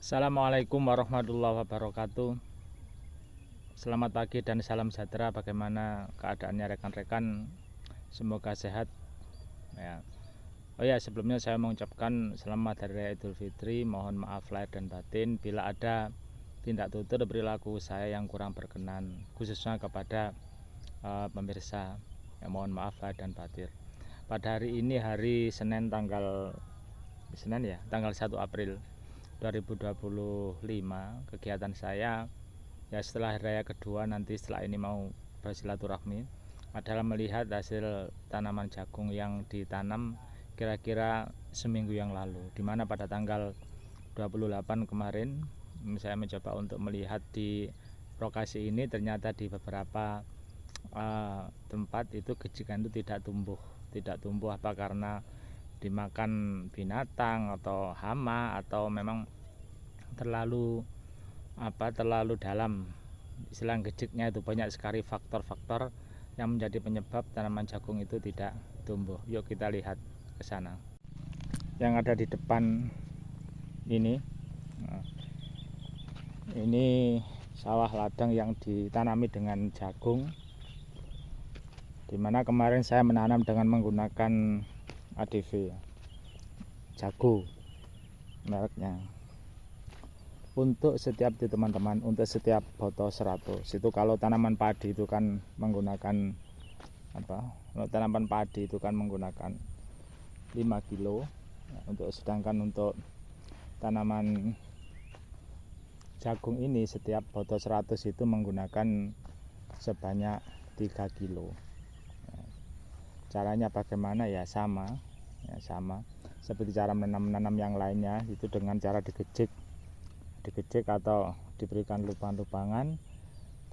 Assalamualaikum warahmatullahi wabarakatuh. Selamat pagi dan salam sejahtera. Bagaimana keadaannya rekan-rekan? Semoga sehat ya. Oh ya, sebelumnya saya mengucapkan selamat Hari Raya Idul Fitri. Mohon maaf lahir dan batin bila ada tindak tutur perilaku saya yang kurang berkenan, khususnya kepada pemirsa. Ya, mohon maaf lahir dan batin. Pada hari ini hari Senin tanggal 1 April 2025, kegiatan saya ya setelah hari raya kedua nanti setelah ini mau bersilaturahmi adalah melihat hasil tanaman jagung yang ditanam kira-kira seminggu yang lalu, dimana pada tanggal 28 kemarin saya mencoba untuk melihat di lokasi ini. Ternyata di beberapa tempat itu gejikan itu tidak tumbuh apa karena dimakan binatang atau hama atau memang terlalu dalam istilah gejiknya. Itu banyak sekali faktor-faktor yang menjadi penyebab tanaman jagung itu tidak tumbuh. Yuk kita lihat ke sana. Yang ada di depan ini sawah ladang yang ditanami dengan jagung, dimana kemarin saya menanam dengan menggunakan ADV jago mereknya. Untuk setiap itu teman-teman, untuk setiap botol 100 itu kalau tanaman padi itu kan menggunakan kalau tanaman padi itu kan menggunakan 5 kilo, sedangkan untuk tanaman jagung ini setiap botol 100 itu menggunakan sebanyak 3 kilo. Caranya bagaimana ya sama seperti cara menanam yang lainnya, itu dengan cara digejik atau diberikan lubang-lubangan.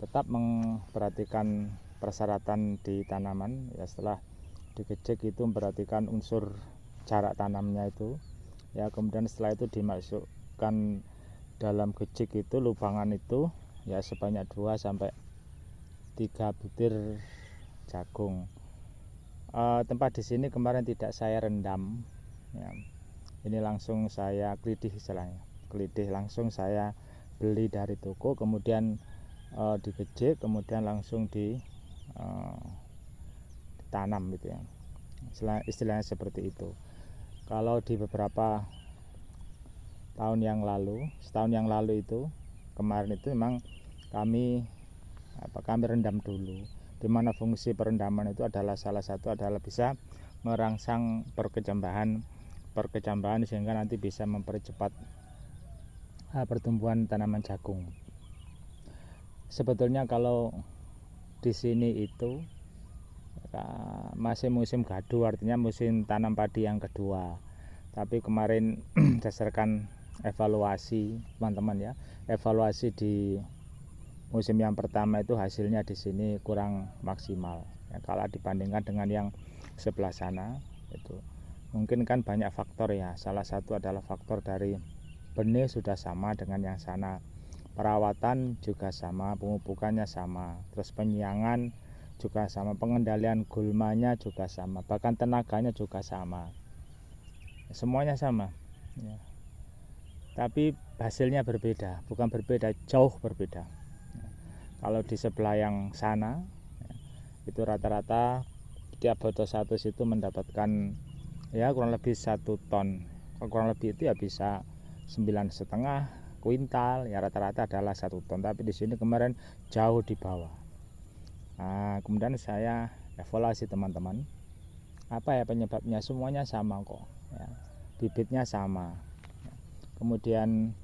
Tetap memperhatikan persyaratan di tanaman ya. Setelah digejik itu memperhatikan unsur jarak tanamnya itu ya. Kemudian setelah itu dimasukkan dalam gejik itu lubangan itu ya sebanyak 2 sampai 3 butir jagung. Tempat di sini kemarin tidak saya rendam ya. Ini langsung saya klidih, istilahnya klidih, langsung saya beli dari toko, kemudian digejik, kemudian langsung ditanam gitu ya. Istilahnya seperti itu. Kalau di beberapa setahun yang lalu itu kemarin itu memang kami rendam dulu, dimana fungsi perendaman itu adalah salah satu adalah bisa merangsang perkecambahan sehingga nanti bisa mempercepat pertumbuhan tanaman jagung. Sebetulnya kalau di sini itu masih musim gadu, artinya musim tanam padi yang kedua. Tapi kemarin berdasarkan evaluasi teman-teman ya, evaluasi di musim yang pertama itu hasilnya di sini kurang maksimal ya, kalau dibandingkan dengan yang sebelah sana. Itu mungkin kan banyak faktor ya. Salah satu adalah faktor dari benih sudah sama dengan yang sana, perawatan juga sama, pemupukannya sama, terus penyiangan juga sama, pengendalian gulmanya juga sama, bahkan tenaganya juga sama, semuanya sama ya. Tapi hasilnya berbeda, bukan berbeda, jauh berbeda. Kalau di sebelah yang sana itu rata-rata tiap botol 100 itu mendapatkan ya kurang lebih 1 ton. Kurang lebih itu ya bisa 9,5 kuintal ya, rata-rata adalah 1 ton. Tapi di sini kemarin jauh di bawah. Nah, kemudian saya evaluasi teman-teman, apa ya penyebabnya? Semuanya sama kok ya. Bibitnya sama, kemudian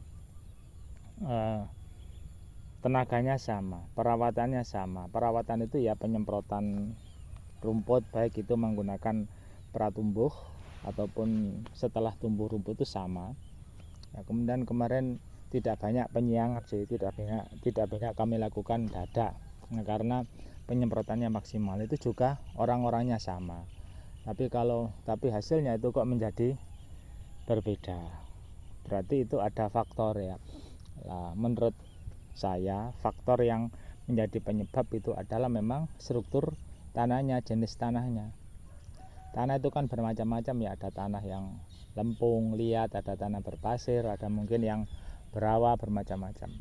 tenaganya sama, perawatannya sama. Perawatan itu ya penyemprotan rumput, baik itu menggunakan pratumbuh ataupun setelah tumbuh rumput itu sama ya. Kemudian kemarin tidak banyak penyiangan sih, tidak banyak kami lakukan dadak nah, karena penyemprotannya maksimal. Itu juga orang-orangnya sama, tapi hasilnya itu kok menjadi berbeda. Berarti itu ada faktor ya. Nah, menurut saya faktor yang menjadi penyebab itu adalah memang struktur tanahnya, jenis tanahnya. Tanah itu kan bermacam-macam ya, ada tanah yang lempung, liat, ada tanah berpasir, ada mungkin yang berawa, bermacam-macam.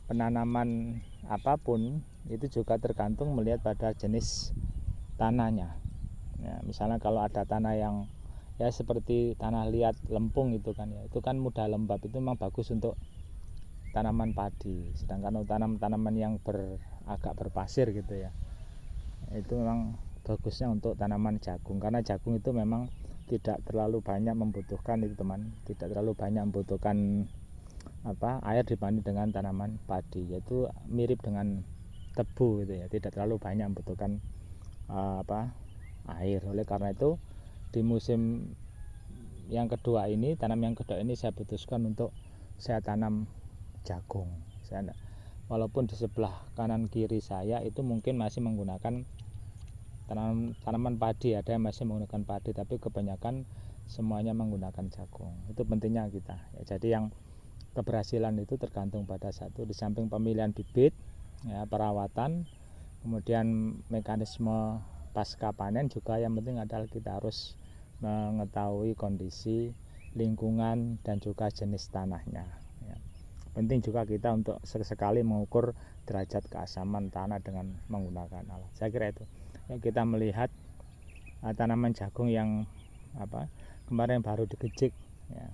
Penanaman apapun itu juga tergantung melihat pada jenis tanahnya ya. Misalnya kalau ada tanah yang ya seperti tanah liat lempung itu kan ya, itu kan mudah lembab, itu memang bagus untuk tanaman padi. Sedangkan tanaman yang agak berpasir gitu ya, itu memang bagusnya untuk tanaman jagung, karena jagung itu memang tidak terlalu banyak membutuhkan itu teman, tidak terlalu banyak membutuhkan air dibanding dengan tanaman padi, yaitu mirip dengan tebu gitu ya, tidak terlalu banyak membutuhkan air. Oleh karena itu di musim yang kedua ini, saya putuskan untuk saya tanam jagung. Walaupun di sebelah kanan kiri saya itu mungkin masih menggunakan tanaman padi, ada yang masih menggunakan padi, tapi kebanyakan semuanya menggunakan jagung. Itu pentingnya kita ya. Jadi yang keberhasilan itu tergantung pada satu, di samping pemilihan bibit ya, perawatan, kemudian mekanisme pasca panen, juga yang penting adalah kita harus mengetahui kondisi lingkungan dan juga jenis tanahnya ya. Penting juga kita untuk sesekali mengukur derajat keasaman tanah dengan menggunakan alat. Saya kira itu ya, kita melihat tanaman jagung yang kemarin baru digejik ya,